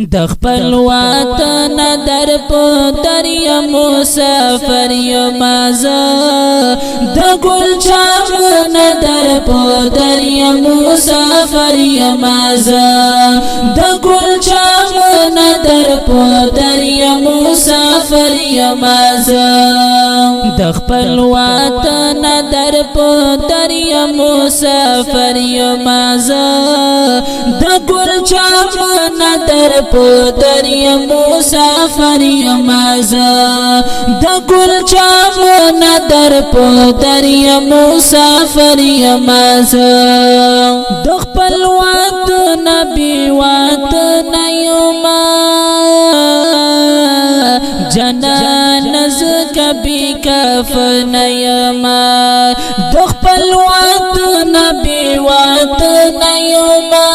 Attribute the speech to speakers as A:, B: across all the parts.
A: د خپل وطن در په دریا مسافر یما زه د ګل چمن در په دریا مسافر یما زه د ګل چمن در په دریا مسافر یما زه د خپل وطن در په دریا مسافر یما زه د ګل چمن در په دریا مسافر یما زه د ګل چمن در په دریا مسافر یما زه د خپل وطن بی وطن یما جنان ز کبھی کفن یما د خپل وطن بی وطن یما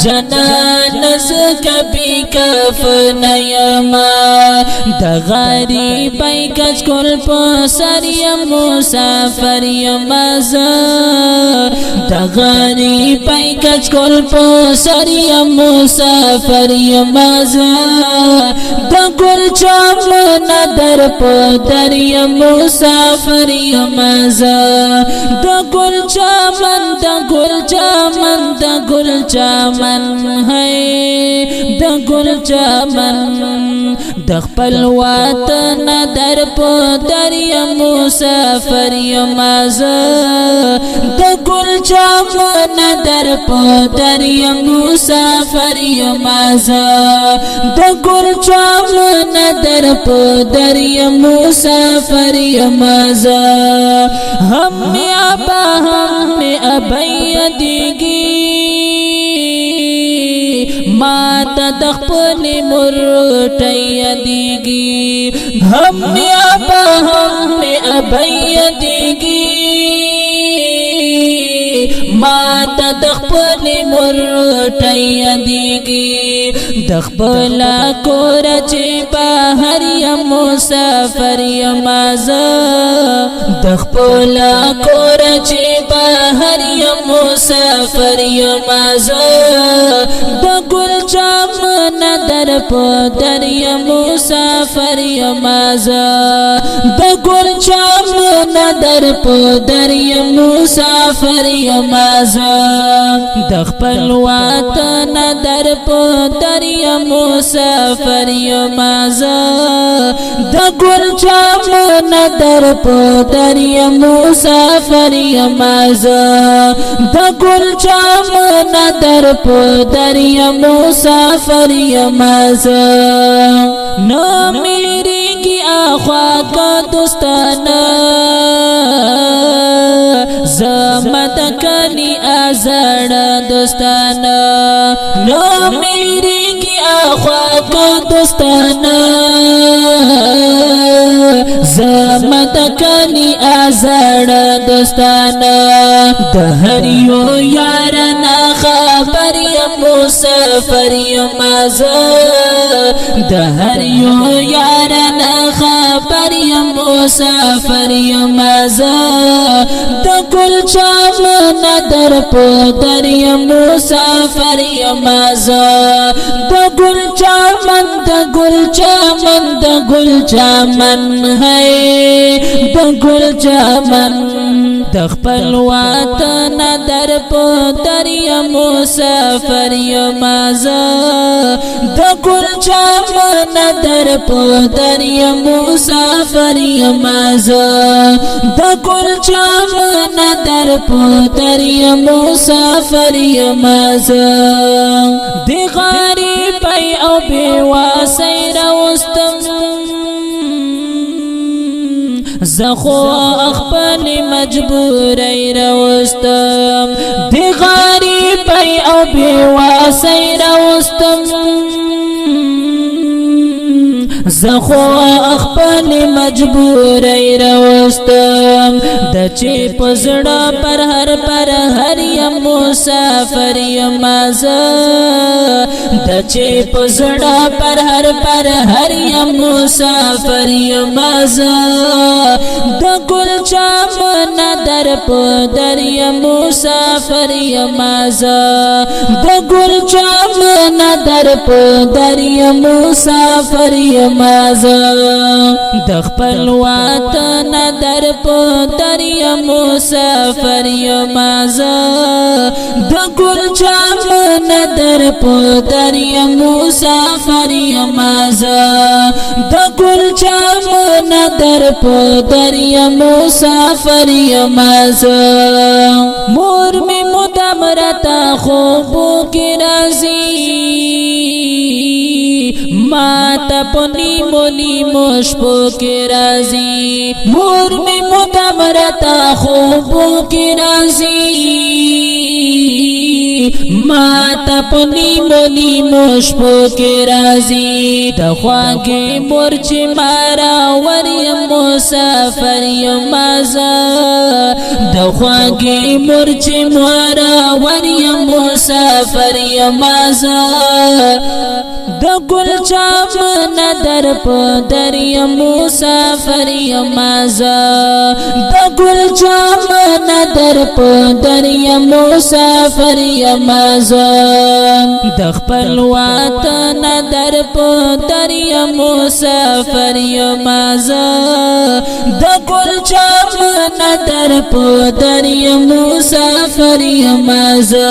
A: جنان ز کبھی کفن یما د غریبی کچ کل په سر یم مسافر یما زه د غریبی کچ کل په سر یم مسافر یما زه د ګل چمن در په دریا مسافر یما زه د ګل چمن د ګل چمن د ګل چمن ہے د ګل چمن د خپل وطن در په دریا مسافر یما زه د ګل چمن در په دریا مسافر یما زه د ګل چمن در په دریا مسافر یما زه هم ابا هم ابي دیږي ما ته خپل مرټي دیږي هم ابا هم ابي دیږي ما ته خپل مرټي دیږي د خپل کور چې بهر یم مسافر یما زه د خپل کور چې بهر یم مسافر یما زه د ګل چمن در په دریا مسافر یما زه د ګل چمن در په دریا مسافر یما زه د خپل وطن در په دریا مسافر یما زه د ګل چمن در په دریا مسافر یما زه د ګل چمن در په دریا مسافر یما زه نو میری کی اخوا کا دوستانه زمت کلی ازړ دوستانه نو میری کی اخوا کا دوستانه زمت کلی ازړ دوستانه د هر یو یار نه خبر یم مسافر یما زه د هر یو یار نه خبر یم مسافر یما زه د ګل چمن در په دریا مسافر یما زه د ګل چمن د ګل چمن د ګل چمن ہے د ګل چمن د خپل وطن در په دریا مسافر یما زه د ګل چمن در په دریا مسافر یما زه د ګل چمن در په دریا مسافر یما زه د غریبی او بی واسه راوستم زخو خپل مجبوری راوستم د غریبی او بی واسه راوستم زخو خپل مجبورۍ راوستم د چې پزړه پر هر یم مسافر یم زه د چې پزړه پر هر یم مسافر یم زه د ګل چمن در په در یم مسافر یم زه د ګل چمن در په در یم مسافر یم زه د خپل وطن در په در یم مسافر یم زه د ګل چمن در په در یم مسافر یم زه د ګل چمن در په در یم مسافر یم زه مور می مدام راته خوبو کې راځي ما ته په نیمو شپو کې راځي مور می مدام راته خوبو کې راځي ما ته په نیمو شپو کې راځي د خواږې مور چې مارا ور یم مسافر یم زه د خواږې مور چې مارا ور یم مسافر یم زه د ګل چمن در په در یم مسافر یم زه د ګل چمن در په در یم مسافر یم زه د خپل وطن در په در یم مسافر یم زه د ګل چمن در په در یم مسافر یم زه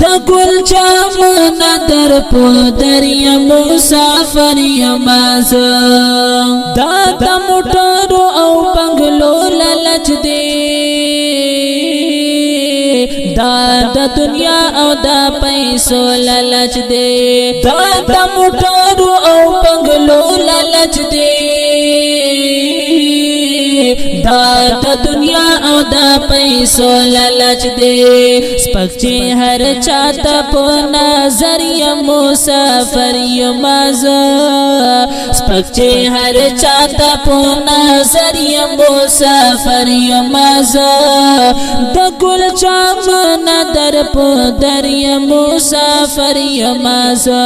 A: د ګل چمن در په در یم مسافر یم زه دا د موټرو او بنگلو لالچ دی دا د دنیا او د پیسو لالچ دی دا د موټرو او بنگلو لالچ دی دا د دنیا او د پیسو لالچ دی سپک چې هر چاته په نظر یم مسافر یم زه سپک چې هر چاته په نظر یم مسافر یم زه د ګل چمن در په در یم مسافر یم زه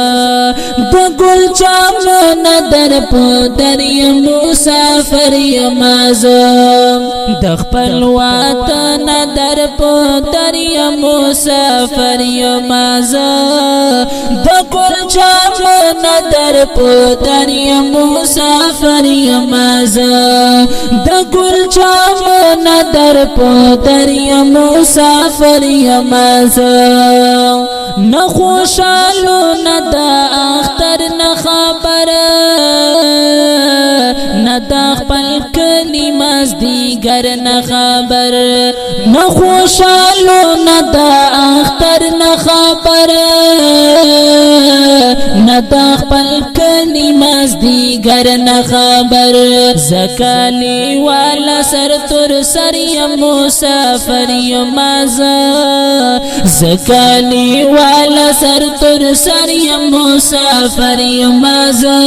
A: د ګل چمن در په در یم مسافر یم زه د خپل وطن در په در یم مسافر یم زه د ګل چمن در په در یم مسافر یم زه د ګل چمن در په در یم مسافر یم زه نه خوشالو نه د اختر نه خبره نه د خپل کلی مازدیګر نه خبر نه خوشالو نه د اختر نه خبره نه د خپل کلی مازدیګر نه خبر زکالی والا سر تر سر یم مسافر یم زه زکالی والا سر تر سر یم مسافر یم زه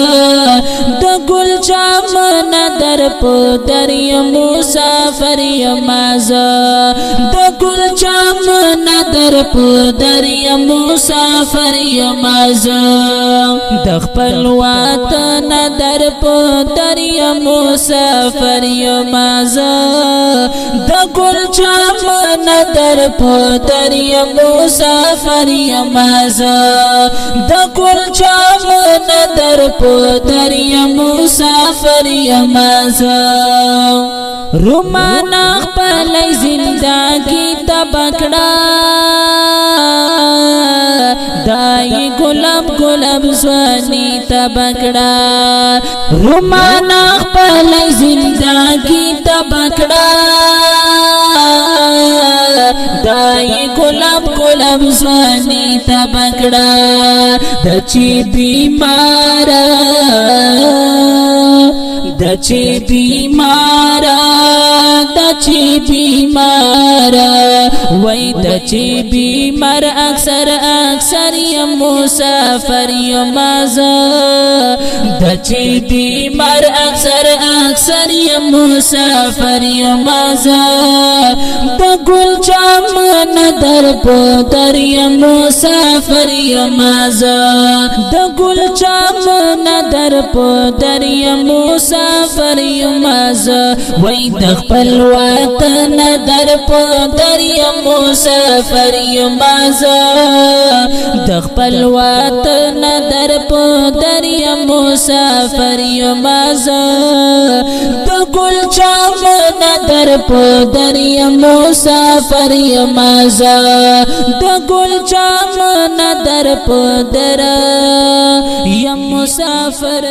A: د ګل چمن در په در یم مسافر یم زه د ګل چمن در په در یم مسافر یم زه د خپل وطن در په در یم مسافر یم زه د ګل چمن در په در یم مسافر یم زه د ګل چمن در په در یم مسافر یم زه رومان خپل زندگی تبکړه دای ګلاب ګلاب ځواني تبکړه رومان خپل زندگی تبکړه دای ګلاب ګلاب ځواني تبکړه د چی بیمار دچی بیمارا دچی بیمارا وای دچی بیمار اکثر یم مسافر یم دچی بیمار اکثر یم مسافر یم د گل چمن در پدر یم مسافر یم د گل چمن در پدر یم مسافر یم وای د خپل وطن در پدر یم مسافر یم د خپل وطن در پدر یم مسافر یم د گل چمن در پدر یم مسافر یم د گل چمن در پدر یم مسافر